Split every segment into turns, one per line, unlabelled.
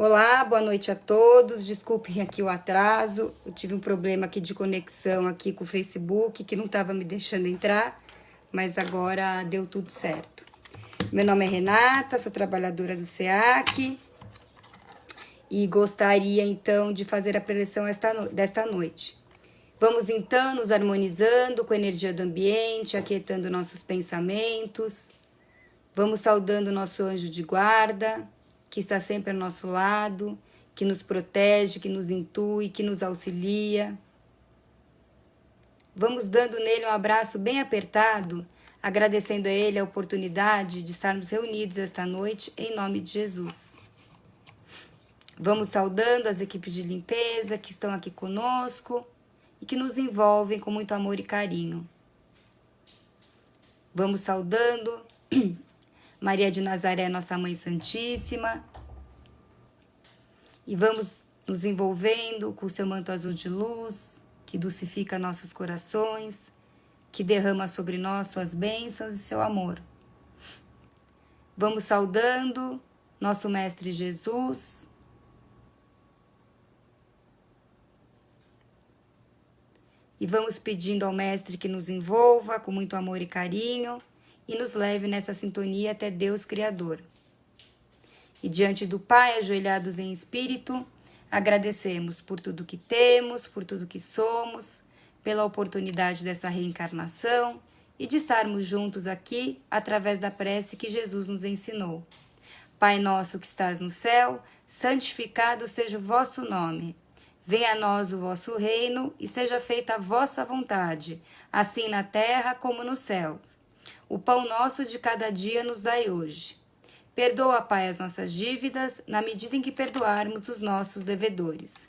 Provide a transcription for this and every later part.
Olá, boa noite a todos. Desculpem aqui o atraso. Eu tive um problema aqui de conexão aqui com o Facebook, que não estava me deixando entrar, mas agora deu tudo certo. Meu nome é Renata, sou trabalhadora do SEAC e gostaria então de fazer a preleção desta noite. Vamos então nos harmonizando com a energia do ambiente, aquietando nossos pensamentos. Vamos saudando nosso anjo de guarda, que está sempre ao nosso lado, que nos protege, que nos intui, que nos auxilia. Vamos dando nele um abraço bem apertado, agradecendo a ele a oportunidade de estarmos reunidos esta noite em nome de Jesus. Vamos saudando as equipes de limpeza que estão aqui conosco e que nos envolvem com muito amor e carinho. Vamos saudando Maria de Nazaré, nossa Mãe Santíssima, e vamos nos envolvendo com o seu manto azul de luz, que dulcifica nossos corações, que derrama sobre nós suas bênçãos e seu amor. Vamos saudando nosso Mestre Jesus, e vamos pedindo ao Mestre que nos envolva com muito amor e carinho, e nos leve nessa sintonia até Deus Criador. E diante do Pai, ajoelhados em espírito, agradecemos por tudo que temos, por tudo que somos, pela oportunidade dessa reencarnação e de estarmos juntos aqui através da prece que Jesus nos ensinou. Pai nosso que estás no céu, santificado seja o vosso nome. Venha a nós o vosso reino e seja feita a vossa vontade, assim na terra como nos céus. O pão nosso de cada dia nos dai hoje. Perdoa, Pai, as nossas dívidas, na medida em que perdoarmos os nossos devedores.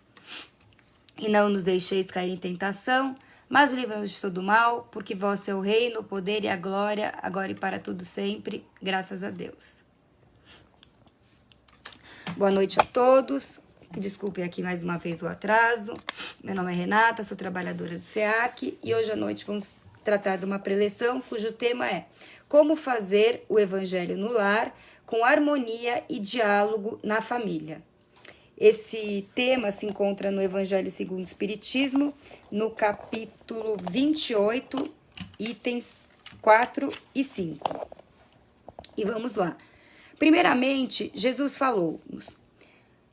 E não nos deixeis cair em tentação, mas livra-nos de todo mal, porque vosso é o reino, o poder e a glória, agora e para tudo sempre, graças a Deus. Boa noite a todos. Desculpem aqui mais uma vez o atraso. Meu nome é Renata, sou trabalhadora do SEAC e hoje à noite vamos tratar de uma preleção cujo tema é como fazer o evangelho no lar com harmonia e diálogo na família. Esse tema se encontra no Evangelho segundo o Espiritismo, no capítulo 28, itens 4 e 5. E vamos lá. Primeiramente, Jesus falou-nos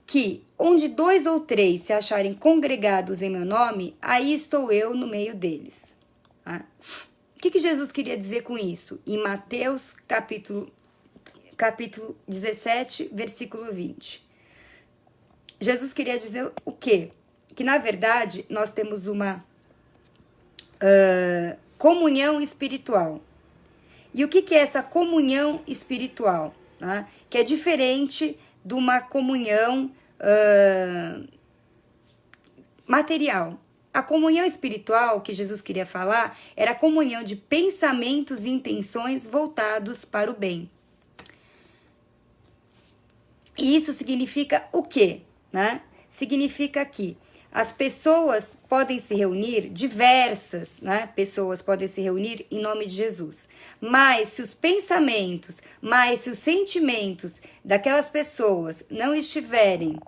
que onde 2 ou 3 se acharem congregados em meu nome, aí estou eu no meio deles. O que Jesus queria dizer com isso? Em Mateus capítulo 17, versículo 20. Jesus queria dizer o quê? Que na verdade nós temos uma comunhão espiritual. E o que é essa comunhão espiritual? Que é diferente de uma comunhão material. A comunhão espiritual que Jesus queria falar era a comunhão de pensamentos e intenções voltados para o bem. E isso significa o quê? Significa que as pessoas podem se reunir, diversas pessoas podem se reunir em nome de Jesus. Mas se os pensamentos, se os sentimentos daquelas pessoas não estiverem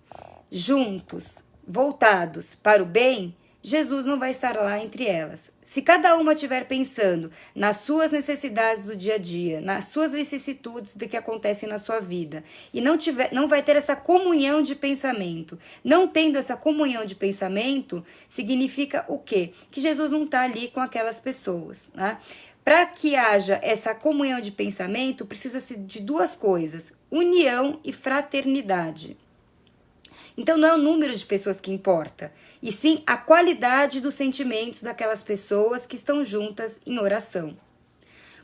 juntos, voltados para o bem, Jesus não vai estar lá entre elas. Se cada uma estiver pensando nas suas necessidades do dia a dia, nas suas vicissitudes do que acontecem na sua vida, e não vai ter essa comunhão de pensamento. Não tendo essa comunhão de pensamento, significa o quê? Que Jesus não está ali com aquelas pessoas. Para que haja essa comunhão de pensamento, precisa-se de 2 coisas: união e fraternidade. Então não é o número de pessoas que importa, e sim a qualidade dos sentimentos daquelas pessoas que estão juntas em oração.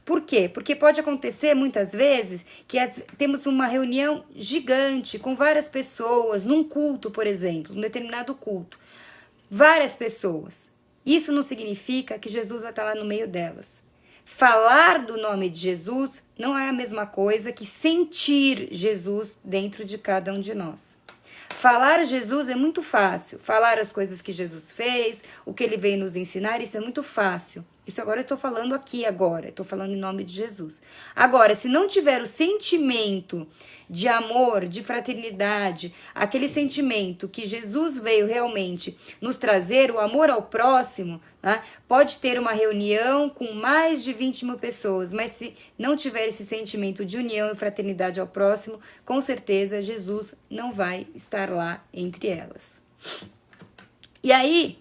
Por quê? Porque pode acontecer muitas vezes que temos uma reunião gigante com várias pessoas, num culto, por exemplo, num determinado culto. Várias pessoas. Isso não significa que Jesus vai estar lá no meio delas. Falar do nome de Jesus não é a mesma coisa que sentir Jesus dentro de cada um de nós. Falar Jesus é muito fácil. Falar as coisas que Jesus fez, o que ele veio nos ensinar, isso é muito fácil. Isso agora eu estou falando aqui agora, estou falando em nome de Jesus. Agora, se não tiver o sentimento de amor, de fraternidade, aquele sentimento que Jesus veio realmente nos trazer, o amor ao próximo, né? Pode ter uma reunião com mais de 20 mil pessoas, mas se não tiver esse sentimento de união e fraternidade ao próximo, com certeza Jesus não vai estar lá entre elas. E aí,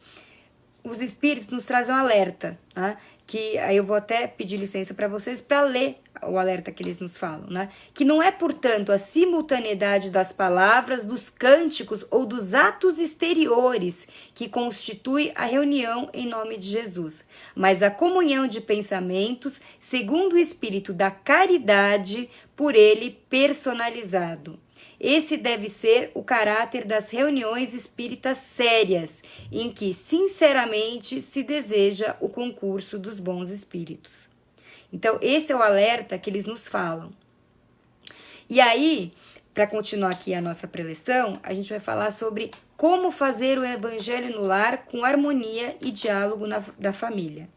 os espíritos nos trazem um alerta, né? Que aí eu vou até pedir licença para vocês para ler o alerta que eles nos falam, né? Que não é, portanto, a simultaneidade das palavras, dos cânticos ou dos atos exteriores que constitui a reunião em nome de Jesus, mas a comunhão de pensamentos segundo o espírito da caridade por ele personalizado. Esse deve ser o caráter das reuniões espíritas sérias, em que, sinceramente, se deseja o concurso dos bons espíritos. Então, esse é o alerta que eles nos falam. E aí, para continuar aqui a nossa preleção, a gente vai falar sobre como fazer o evangelho no lar com harmonia e diálogo da família.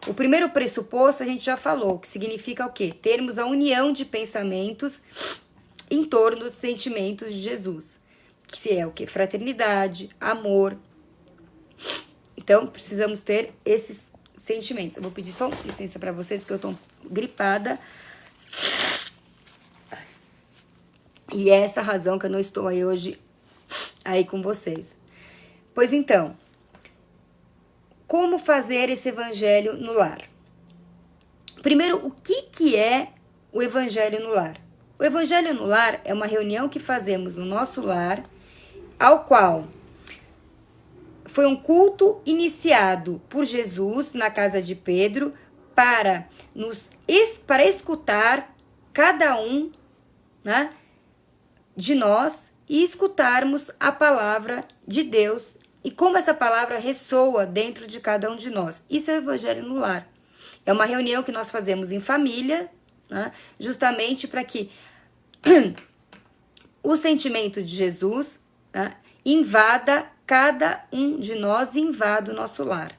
O primeiro pressuposto a gente já falou, que significa o quê? Termos a união de pensamentos em torno dos sentimentos de Jesus, que é o que? Fraternidade, amor. Então, precisamos ter esses sentimentos. Eu vou pedir só licença para vocês, porque eu tô gripada. E é essa a razão que eu não estou aí hoje aí com vocês. Pois então, como fazer esse evangelho no lar? Primeiro, o que é o evangelho no lar? O evangelho no lar é uma reunião que fazemos no nosso lar, ao qual foi um culto iniciado por Jesus na casa de Pedro para escutar cada um, né, de nós e escutarmos a palavra de Deus e como essa palavra ressoa dentro de cada um de nós. Isso é o evangelho no lar. É uma reunião que nós fazemos em família, né, justamente para que o sentimento de Jesus, né, invada cada um de nós e invada o nosso lar.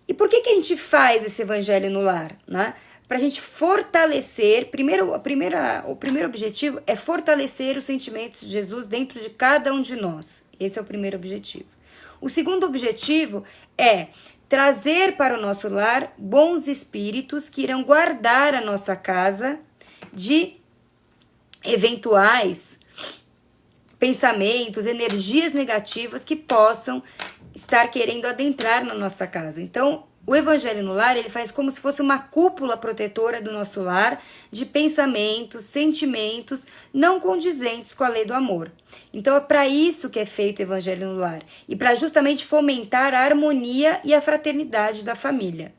E por que a gente faz esse evangelho no lar? Né? Para a gente fortalecer, o primeiro objetivo é fortalecer os sentimentos de Jesus dentro de cada um de nós. Esse é o primeiro objetivo. O segundo objetivo é trazer para o nosso lar bons espíritos que irão guardar a nossa casa de eventuais pensamentos, energias negativas que possam estar querendo adentrar na nossa casa. Então, o evangelho no lar, ele faz como se fosse uma cúpula protetora do nosso lar de pensamentos, sentimentos não condizentes com a lei do amor. Então, é para isso que é feito o evangelho no lar e para justamente fomentar a harmonia e a fraternidade da família.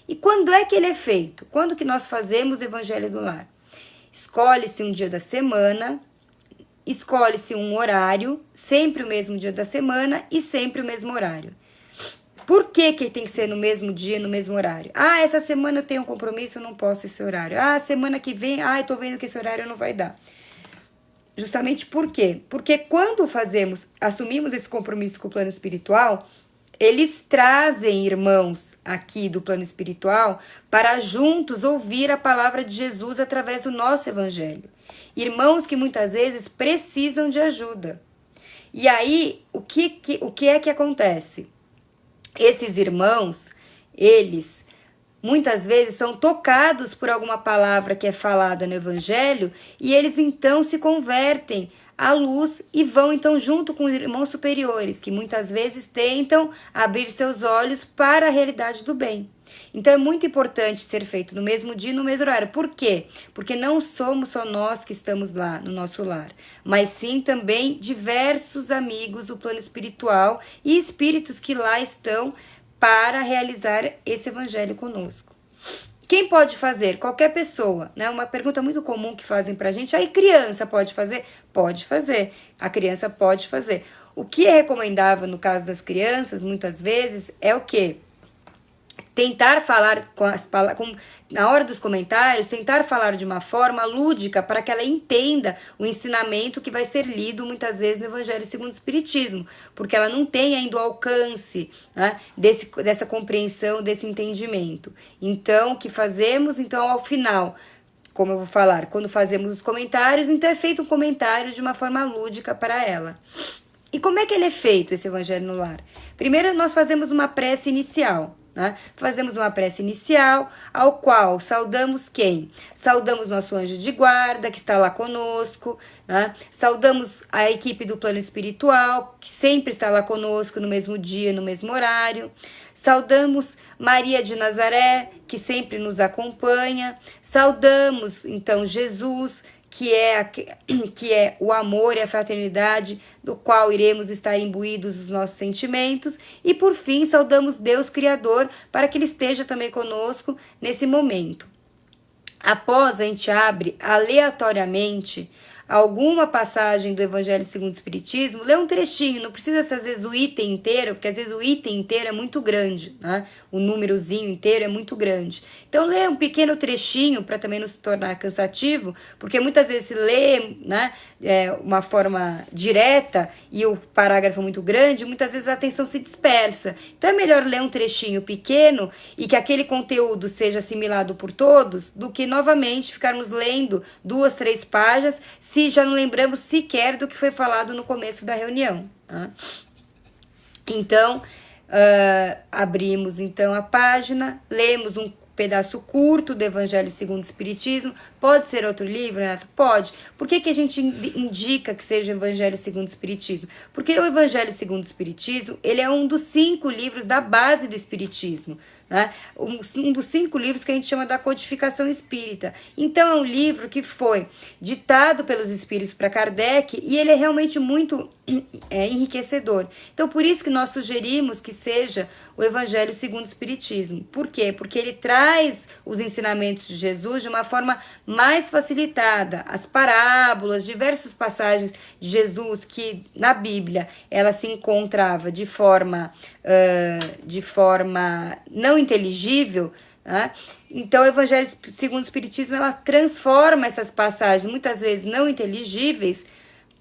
E quando é que ele é feito? Quando que nós fazemos o evangelho no lar? Escolhe-se um dia da semana, escolhe-se um horário, sempre o mesmo dia da semana e sempre o mesmo horário. Por que tem que ser no mesmo dia, no mesmo horário? Ah, essa semana eu tenho um compromisso, eu não posso esse horário. Ah, semana que vem, eu tô vendo que esse horário não vai dar. Justamente por quê? Porque quando assumimos esse compromisso com o plano espiritual, eles trazem irmãos aqui do plano espiritual para juntos ouvir a palavra de Jesus através do nosso evangelho. Irmãos que muitas vezes precisam de ajuda. E aí, o que é que acontece? Esses irmãos, eles muitas vezes são tocados por alguma palavra que é falada no evangelho e eles então se convertem à luz e vão então junto com os irmãos superiores, que muitas vezes tentam abrir seus olhos para a realidade do bem. Então é muito importante ser feito no mesmo dia e no mesmo horário. Por quê? Porque não somos só nós que estamos lá no nosso lar, mas sim também diversos amigos do plano espiritual e espíritos que lá estão para realizar esse evangelho conosco. Quem pode fazer? Qualquer pessoa, né? Uma pergunta muito comum que fazem pra gente, aí criança pode fazer? Pode fazer, a criança pode fazer. O que é recomendável no caso das crianças, muitas vezes, é o quê? tentar falar na hora dos comentários, tentar falar de uma forma lúdica para que ela entenda o ensinamento que vai ser lido muitas vezes no Evangelho segundo o Espiritismo, porque ela não tem ainda o alcance, né, dessa compreensão, desse entendimento. Então, o que fazemos? Então, ao final, como eu vou falar, quando fazemos os comentários, então é feito um comentário de uma forma lúdica para ela. E como é que ele é feito, esse Evangelho no Lar? Primeiro, nós fazemos uma prece inicial, né? Fazemos uma prece inicial, ao qual saudamos quem? Saudamos nosso anjo de guarda, que está lá conosco, né? Saudamos a equipe do plano espiritual, que sempre está lá conosco no mesmo dia, no mesmo horário. Saudamos Maria de Nazaré, que sempre nos acompanha. Saudamos, então, Jesus, que é o amor e a fraternidade, do qual iremos estar imbuídos os nossos sentimentos. E, por fim, saudamos Deus Criador, para que Ele esteja também conosco nesse momento. Após, a gente abre aleatoriamente alguma passagem do Evangelho segundo o Espiritismo, lê um trechinho, não precisa ser às vezes o item inteiro, porque às vezes o item inteiro é muito grande, né? O númerozinho inteiro é muito grande. Então lê um pequeno trechinho para também não se tornar cansativo, porque muitas vezes se lê, né, uma forma direta e o parágrafo é muito grande, muitas vezes a atenção se dispersa. Então é melhor ler um trechinho pequeno e que aquele conteúdo seja assimilado por todos, do que novamente ficarmos lendo 2, 3 páginas, se já não lembramos sequer do que foi falado no começo da reunião. Tá? Então, abrimos então a página, lemos um pedaço curto do Evangelho segundo o Espiritismo. Pode ser outro livro, Renata? Pode. Por que a gente indica que seja o Evangelho segundo o Espiritismo? Porque o Evangelho segundo o Espiritismo, ele é um dos 5 livros da base do Espiritismo, né? Um dos 5 livros que a gente chama da codificação espírita. Então é um livro que foi ditado pelos espíritos para Kardec e ele é realmente muito enriquecedor. Então por isso que nós sugerimos que seja o Evangelho segundo o Espiritismo. Por quê? Porque ele traz os ensinamentos de Jesus de uma forma mais facilitada. As parábolas, diversas passagens de Jesus que na Bíblia ela se encontrava de forma não inteligível, né? Então o Evangelho segundo o Espiritismo ela transforma essas passagens muitas vezes não inteligíveis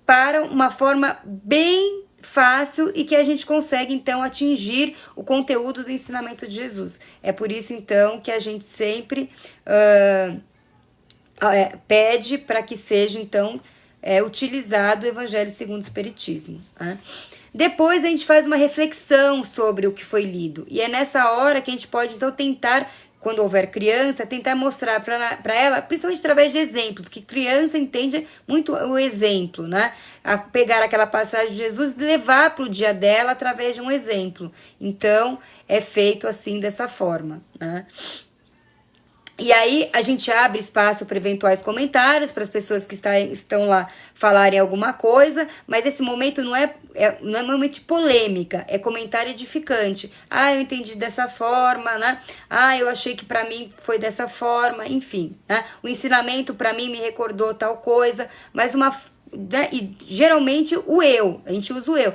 para uma forma bem fácil e que a gente consegue então atingir o conteúdo do ensinamento de Jesus. É por isso então que a gente sempre pede para que seja então utilizado o Evangelho segundo o Espiritismo, né? Depois a gente faz uma reflexão sobre o que foi lido. E é nessa hora que a gente pode, então, tentar, quando houver criança, tentar mostrar para ela, principalmente através de exemplos, que criança entende muito o exemplo, né? A pegar aquela passagem de Jesus e levar para o dia dela através de um exemplo. Então, é feito assim, dessa forma, né? E aí a gente abre espaço para eventuais comentários, para as pessoas que estão lá falarem alguma coisa, mas esse momento não é um momento de polêmica, é comentário edificante. Ah, eu entendi dessa forma, né? Ah, eu achei que para mim foi dessa forma, enfim, né? O ensinamento para mim me recordou tal coisa, mas e geralmente a gente usa o eu,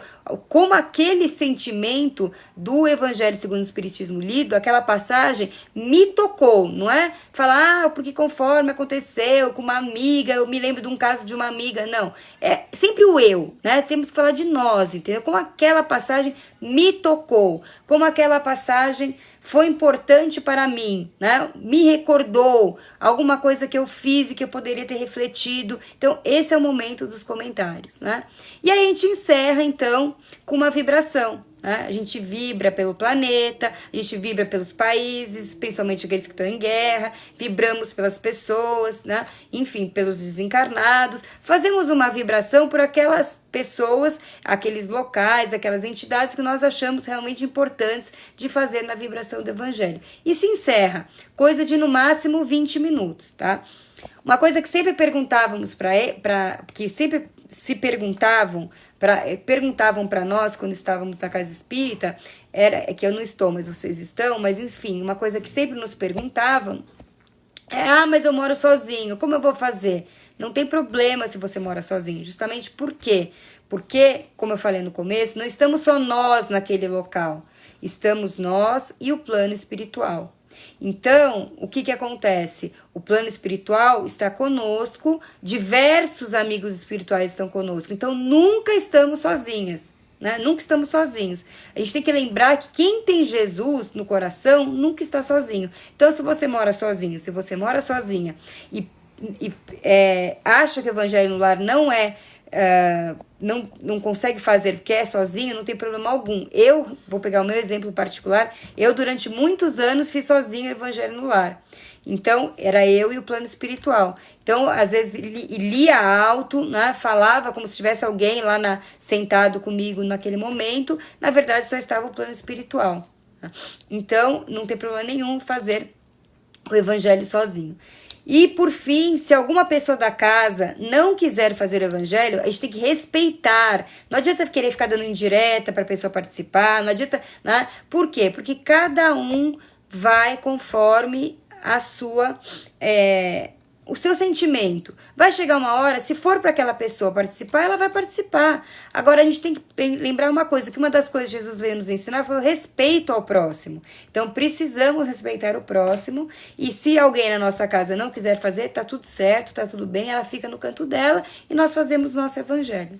como aquele sentimento do Evangelho segundo o Espiritismo lido, aquela passagem me tocou, não é? Falar, porque conforme aconteceu com uma amiga, eu me lembro de um caso de uma amiga, não, é sempre o eu, né? Temos que falar de nós, entendeu? Como aquela passagem me tocou, como aquela passagem foi importante para mim, né? Me recordou alguma coisa que eu fiz e que eu poderia ter refletido. Então, esse é o momento dos comentários, né? E aí a gente encerra, então, com uma vibração, né? A gente vibra pelo planeta, a gente vibra pelos países, principalmente aqueles que estão em guerra, vibramos pelas pessoas, né? Enfim, pelos desencarnados. Fazemos uma vibração por aquelas pessoas, aqueles locais, aquelas entidades que nós achamos realmente importantes de fazer na vibração do Evangelho. E se encerra, coisa de no máximo 20 minutos, tá? Uma coisa que sempre perguntávamos que sempre se perguntavam para nós quando estávamos na casa espírita, que eu não estou, mas vocês estão, mas enfim, uma coisa que sempre nos perguntavam mas eu moro sozinho, como eu vou fazer? Não tem problema se você mora sozinho. Justamente por quê? Porque, como eu falei no começo, não estamos só nós naquele local. Estamos nós e o plano espiritual. Então, o que acontece? O plano espiritual está conosco, diversos amigos espirituais estão conosco. Então, nunca estamos sozinhas, né? Nunca estamos sozinhos. A gente tem que lembrar que quem tem Jesus no coração nunca está sozinho. Então, se você mora sozinho, se você mora sozinha e acha que o evangelho no lar não consegue fazer porque é sozinho, não tem problema algum. Eu vou pegar o meu exemplo particular. Eu, durante muitos anos, fiz sozinho o evangelho no lar. Então, era eu e o plano espiritual. Então, às vezes, lia alto, né? Falava como se tivesse alguém lá sentado comigo naquele momento. Na verdade, só estava o plano espiritual. Tá? Então, não tem problema nenhum fazer o evangelho sozinho. E, por fim, se alguma pessoa da casa não quiser fazer o evangelho, a gente tem que respeitar. Não adianta querer ficar dando indireta para a pessoa participar, não adianta, né? Por quê? Porque cada um vai conforme a sua, o seu sentimento. Vai chegar uma hora, se for para aquela pessoa participar, ela vai participar. Agora, a gente tem que lembrar uma coisa, que uma das coisas que Jesus veio nos ensinar foi o respeito ao próximo. Então, precisamos respeitar o próximo, e se alguém na nossa casa não quiser fazer, tá tudo certo, tá tudo bem, ela fica no canto dela, e nós fazemos nosso evangelho.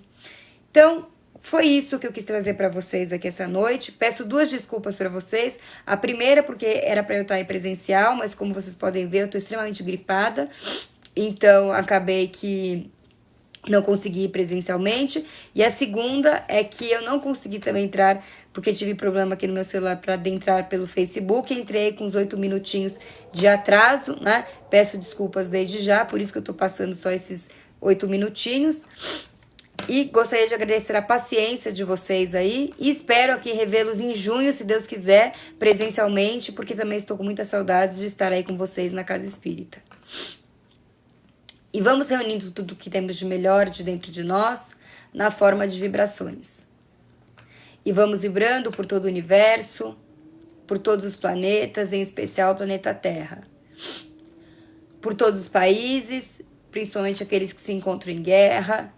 Então, foi isso que eu quis trazer para vocês aqui essa noite. Peço 2 desculpas para vocês. A primeira porque era para eu estar aí presencial, mas como vocês podem ver, eu estou extremamente gripada. Então, acabei que não consegui ir presencialmente. E a segunda é que eu não consegui também entrar, porque tive problema aqui no meu celular para adentrar pelo Facebook. Entrei com uns 8 minutinhos de atraso, né? Peço desculpas desde já, por isso que eu estou passando só esses 8 minutinhos. E gostaria de agradecer a paciência de vocês aí. E espero aqui revê-los em junho, se Deus quiser, presencialmente, porque também estou com muitas saudades de estar aí com vocês na Casa Espírita. E vamos reunindo tudo que temos de melhor de dentro de nós, na forma de vibrações. E vamos vibrando por todo o universo, por todos os planetas, em especial o planeta Terra. Por todos os países, principalmente aqueles que se encontram em guerra,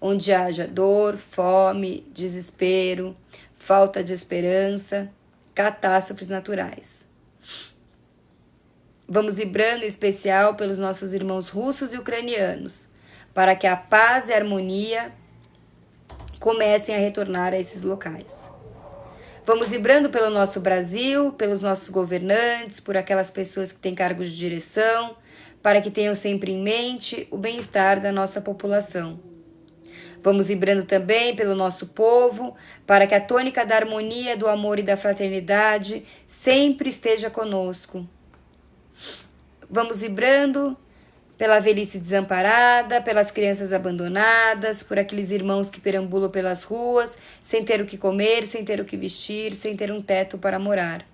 onde haja dor, fome, desespero, falta de esperança, catástrofes naturais. Vamos vibrando em especial pelos nossos irmãos russos e ucranianos, para que a paz e a harmonia comecem a retornar a esses locais. Vamos vibrando pelo nosso Brasil, pelos nossos governantes, por aquelas pessoas que têm cargos de direção, para que tenham sempre em mente o bem-estar da nossa população. Vamos vibrando também pelo nosso povo, para que a tônica da harmonia, do amor e da fraternidade sempre esteja conosco. Vamos vibrando pela velhice desamparada, pelas crianças abandonadas, por aqueles irmãos que perambulam pelas ruas, sem ter o que comer, sem ter o que vestir, sem ter um teto para morar.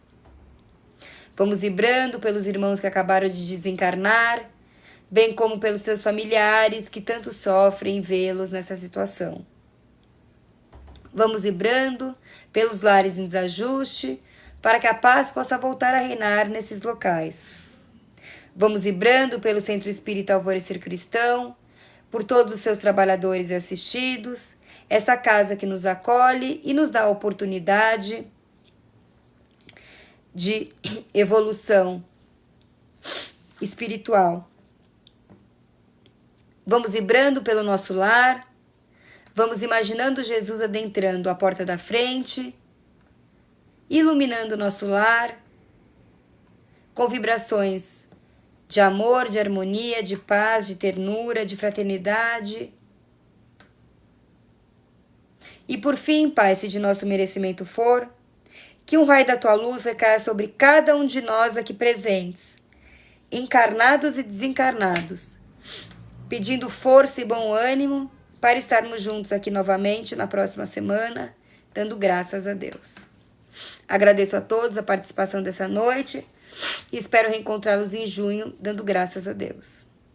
Vamos vibrando pelos irmãos que acabaram de desencarnar, bem como pelos seus familiares que tanto sofrem vê-los nessa situação. Vamos vibrando pelos lares em desajuste, para que a paz possa voltar a reinar nesses locais. Vamos vibrando pelo Centro Espírita Alvorecer Cristão, por todos os seus trabalhadores e assistidos, essa casa que nos acolhe e nos dá a oportunidade de evolução espiritual. Vamos vibrando pelo nosso lar, vamos imaginando Jesus adentrando a porta da frente, iluminando o nosso lar, com vibrações de amor, de harmonia, de paz, de ternura, de fraternidade. E por fim, Pai, se de nosso merecimento for, que um raio da Tua luz recaia sobre cada um de nós aqui presentes, encarnados e desencarnados, pedindo força e bom ânimo para estarmos juntos aqui novamente na próxima semana, dando graças a Deus. Agradeço a todos a participação dessa noite e espero reencontrá-los em junho, dando graças a Deus.